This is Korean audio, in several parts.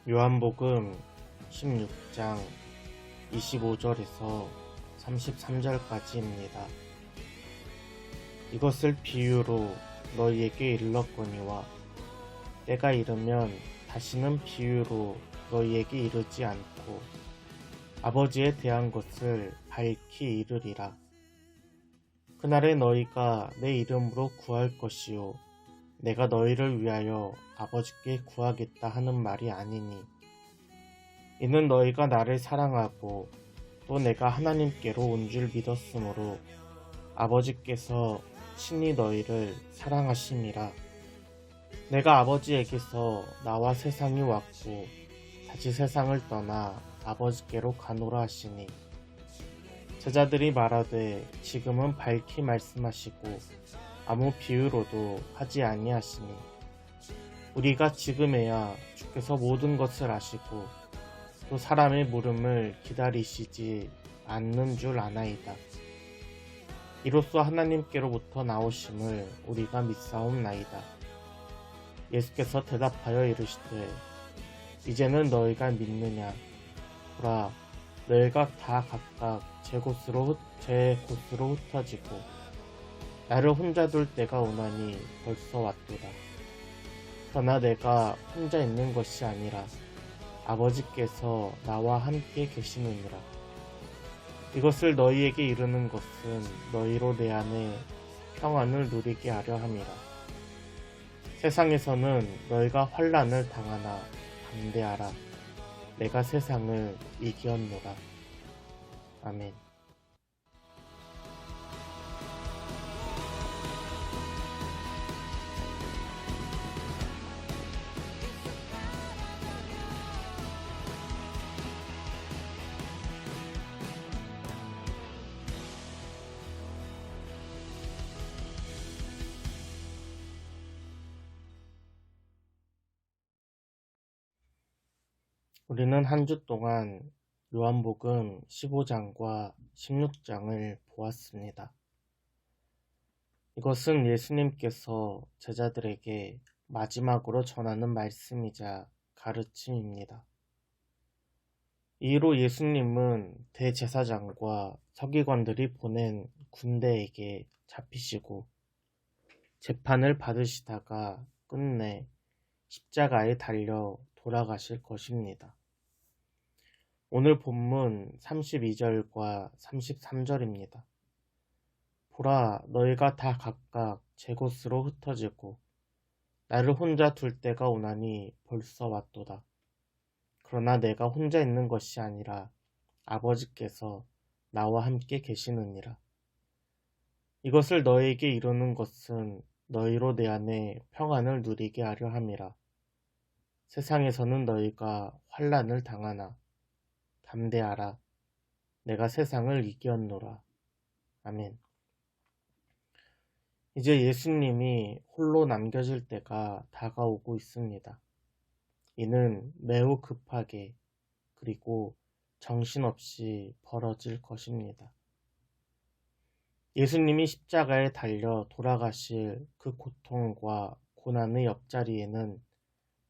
요한복음 16장 25절에서 33절까지입니다. 이것을 비유로 너희에게 일렀거니와 때가 이르면 다시는 비유로 너희에게 이르지 않고 아버지에 대한 것을 밝히 이르리라. 그날에 너희가 내 이름으로 구할 것이요 내가 너희를 위하여 아버지께 구하겠다 하는 말이 아니니 이는 너희가 나를 사랑하고 또 내가 하나님께로 온 줄 믿었으므로 아버지께서 친히 너희를 사랑하심이라. 내가 아버지에게서 나와 세상이 왔고 다시 세상을 떠나 아버지께로 가노라 하시니 제자들이 말하되 지금은 밝히 말씀하시고 아무 비유로도 하지 아니하시니 우리가 지금에야 주께서 모든 것을 아시고 또 사람의 물음을 기다리시지 않는 줄 아나이다. 이로써 하나님께로부터 나오심을 우리가 믿사옵나이다. 예수께서 대답하여 이르시되 이제는 너희가 믿느냐? 보라, 너희가 다 각각 제 곳으로 흩어지고 나를 혼자 둘 때가 오나니 벌써 왔도다. 그러나 내가 혼자 있는 것이 아니라 아버지께서 나와 함께 계시느니라. 이것을 너희에게 이르는 것은 너희로 내 안에 평안을 누리게 하려 함이라. 세상에서는 너희가 환난을 당하나 담대하라. 내가 세상을 이기었노라. 아멘. 우리는 한 주 동안 요한복음 15장과 16장을 보았습니다. 이것은 예수님께서 제자들에게 마지막으로 전하는 말씀이자 가르침입니다. 이로 예수님은 대제사장과 서기관들이 보낸 군대에게 잡히시고 재판을 받으시다가 끝내 십자가에 달려 돌아가실 것입니다. 오늘 본문 32절과 33절입니다. 보라, 너희가 다 각각 제 곳으로 흩어지고 나를 혼자 둘 때가 오나니 벌써 왔도다. 그러나 내가 혼자 있는 것이 아니라 아버지께서 나와 함께 계시느니라. 이것을 너희에게 이루는 것은 너희로 내 안에 평안을 누리게 하려 함이라. 세상에서는 너희가 환난을 당하나 담대하라. 내가 세상을 이기었노라. 아멘. 이제 예수님이 홀로 남겨질 때가 다가오고 있습니다. 이는 매우 급하게 그리고 정신없이 벌어질 것입니다. 예수님이 십자가에 달려 돌아가실 그 고통과 고난의 옆자리에는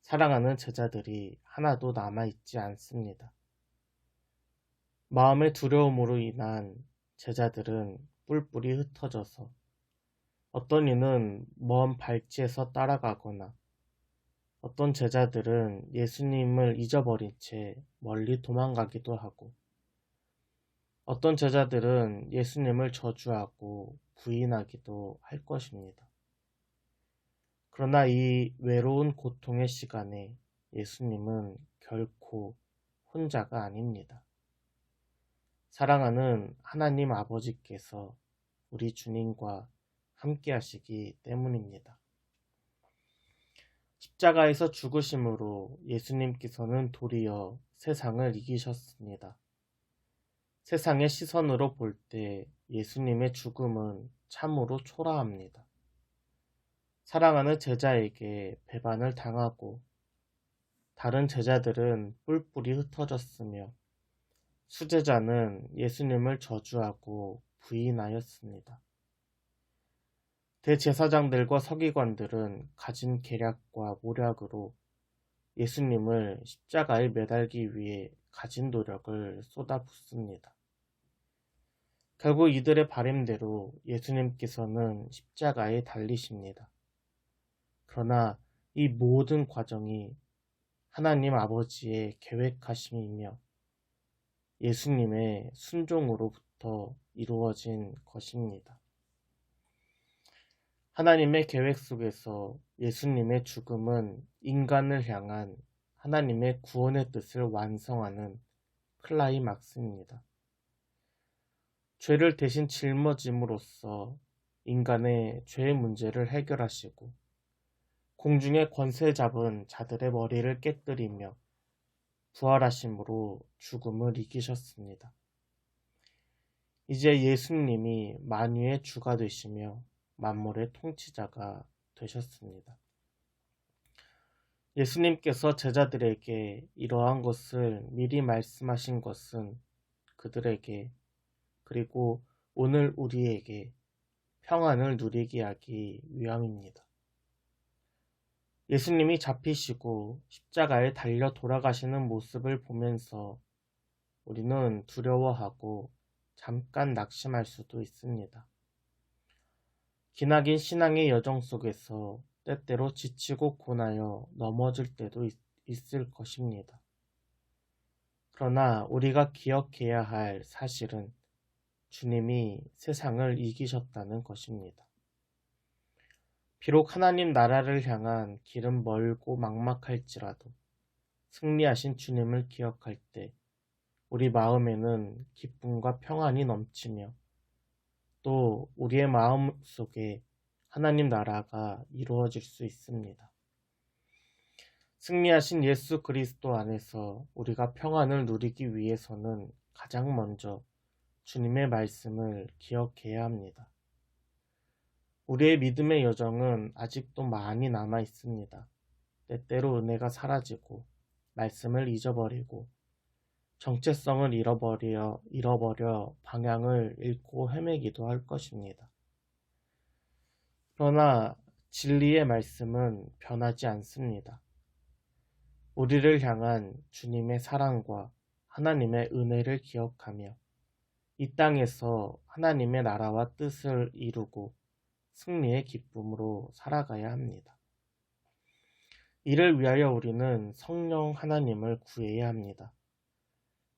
사랑하는 제자들이 하나도 남아있지 않습니다. 마음의 두려움으로 인한 제자들은 뿔뿔이 흩어져서 어떤 이는 먼 발치에서 따라가거나 어떤 제자들은 예수님을 잊어버린 채 멀리 도망가기도 하고 어떤 제자들은 예수님을 저주하고 부인하기도 할 것입니다. 그러나 이 외로운 고통의 시간에 예수님은 결코 혼자가 아닙니다. 사랑하는 하나님 아버지께서 우리 주님과 함께 하시기 때문입니다. 십자가에서 죽으심으로 예수님께서는 도리어 세상을 이기셨습니다. 세상의 시선으로 볼 때 예수님의 죽음은 참으로 초라합니다. 사랑하는 제자에게 배반을 당하고 다른 제자들은 뿔뿔이 흩어졌으며 수제자는 예수님을 저주하고 부인하였습니다. 대제사장들과 서기관들은 가진 계략과 모략으로 예수님을 십자가에 매달기 위해 가진 노력을 쏟아붓습니다. 결국 이들의 바램대로 예수님께서는 십자가에 달리십니다. 그러나 이 모든 과정이 하나님 아버지의 계획하심이며 예수님의 순종으로부터 이루어진 것입니다. 하나님의 계획 속에서 예수님의 죽음은 인간을 향한 하나님의 구원의 뜻을 완성하는 클라이막스입니다. 죄를 대신 짊어짐으로써 인간의 죄의 문제를 해결하시고 공중의 권세 잡은 자들의 머리를 깨뜨리며 부활하심으로 죽음을 이기셨습니다. 이제 예수님이 만유의 주가 되시며 만물의 통치자가 되셨습니다. 예수님께서 제자들에게 이러한 것을 미리 말씀하신 것은 그들에게 그리고 오늘 우리에게 평안을 누리게 하기 위함입니다. 예수님이 잡히시고 십자가에 달려 돌아가시는 모습을 보면서 우리는 두려워하고 잠깐 낙심할 수도 있습니다. 기나긴 신앙의 여정 속에서 때때로 지치고 고나여 넘어질 때도 있을 것입니다. 그러나 우리가 기억해야 할 사실은 주님이 세상을 이기셨다는 것입니다. 비록 하나님 나라를 향한 길은 멀고 막막할지라도 승리하신 주님을 기억할 때 우리 마음에는 기쁨과 평안이 넘치며 또 우리의 마음 속에 하나님 나라가 이루어질 수 있습니다. 승리하신 예수 그리스도 안에서 우리가 평안을 누리기 위해서는 가장 먼저 주님의 말씀을 기억해야 합니다. 우리의 믿음의 여정은 아직도 많이 남아 있습니다. 때때로 은혜가 사라지고 말씀을 잊어버리고 정체성을 잃어버려 방향을 잃고 헤매기도 할 것입니다. 그러나 진리의 말씀은 변하지 않습니다. 우리를 향한 주님의 사랑과 하나님의 은혜를 기억하며 이 땅에서 하나님의 나라와 뜻을 이루고 승리의 기쁨으로 살아가야 합니다. 이를 위하여 우리는 성령 하나님을 구해야 합니다.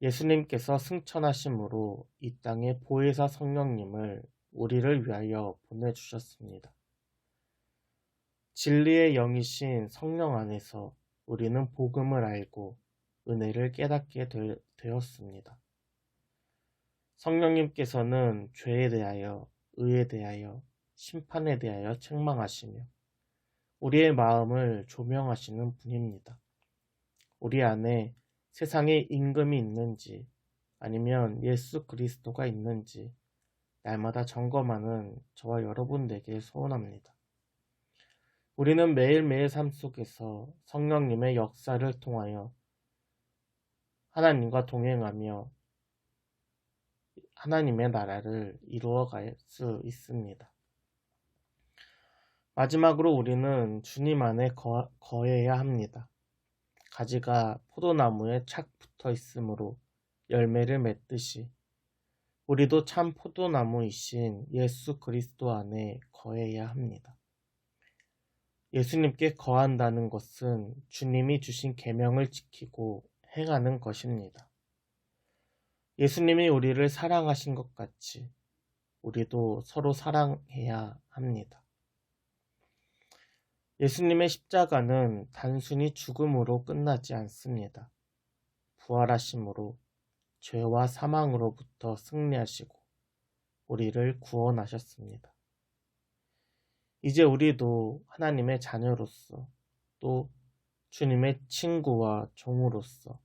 예수님께서 승천하심으로 이 땅에 보혜사 성령님을 우리를 위하여 보내주셨습니다. 진리의 영이신 성령 안에서 우리는 복음을 알고 은혜를 깨닫게 되었습니다. 성령님께서는 죄에 대하여, 의에 대하여, 심판에 대하여 책망하시며 우리의 마음을 조명하시는 분입니다. 우리 안에 세상에 임금이 있는지 아니면 예수 그리스도가 있는지 날마다 점검하는 저와 여러분 되길 소원합니다. 우리는 매일매일 삶 속에서 성령님의 역사를 통하여 하나님과 동행하며 하나님의 나라를 이루어갈 수 있습니다. 마지막으로 우리는 주님 안에 거해야 합니다. 가지가 포도나무에 착 붙어 있으므로 열매를 맺듯이 우리도 참 포도나무이신 예수 그리스도 안에 거해야 합니다. 예수님께 거한다는 것은 주님이 주신 계명을 지키고 행하는 것입니다. 예수님이 우리를 사랑하신 것 같이 우리도 서로 사랑해야 합니다. 예수님의 십자가는 단순히 죽음으로 끝나지 않습니다. 부활하심으로 죄와 사망으로부터 승리하시고 우리를 구원하셨습니다. 이제 우리도 하나님의 자녀로서 또 주님의 친구와 종으로서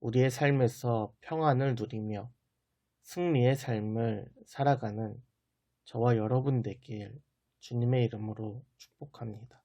우리의 삶에서 평안을 누리며 승리의 삶을 살아가는 저와 여러분 되길 주님의 이름으로 축복합니다.